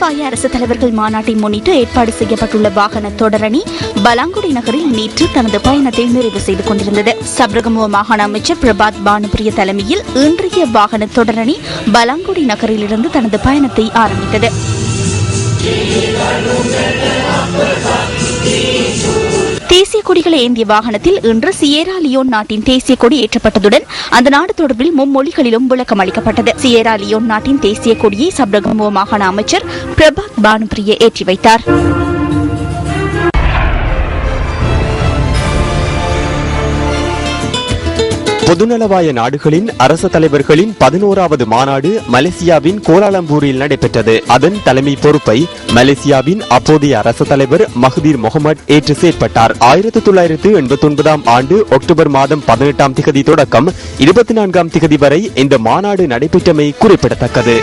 மூலோபாய அரசு தலைவர்கள் மாநாட்டை முன்னிட்டு ஏற்பாடு செய்யப்பட்டுள்ள வாகன தொடரணி பலாங்குடி நகரில் நேற்று தனது பயணத்தை நிறைவு செய்து கொண்டிருந்தது. சப்ரகமுவ மாகாண அமைச்சர் பிரபாத் பானுபிரிய தலைமையில் இன்றைய வாகன தொடரணி பலாங்குடி நகரிலிருந்து தனது பயணத்தை ஆரம்பித்தது. தேசிய கொடிகளை ஏந்திய வாகனத்தில் இன்று சியேரா லியோன் நாட்டின் தேசிய கொடி ஏற்றப்பட்டதுடன் அந்த நாடு தொடர்பில் மும்மொழிகளிலும் விளக்கம் அளிக்கப்பட்டது. சியேரா லியோன் நாட்டின் தேசிய கொடியை சப்ரகமுவ மாகாண அமைச்சர் பிரபாத் பானுபிரிய ஏற்றி வைத்தார். பொதுநலவாய நாடுகளின் அரசு தலைவர்களின் 11வது மாநாடு மலேசியாவின் கோலாலம்பூரில் நடைபெற்றது. அதன் தலைமை பொறுப்பை மலேசியாவின் அப்போதைய அரசு தலைவர் மஹதீர் முகமது ஏற்று செயற்பட்டார். 1989 ஆண்டு அக்டோபர் மாதம் 18 தொடக்கம் 24 வரை இந்த மாநாடு நடைபெற்றமை குறிப்பிடத்தக்கது.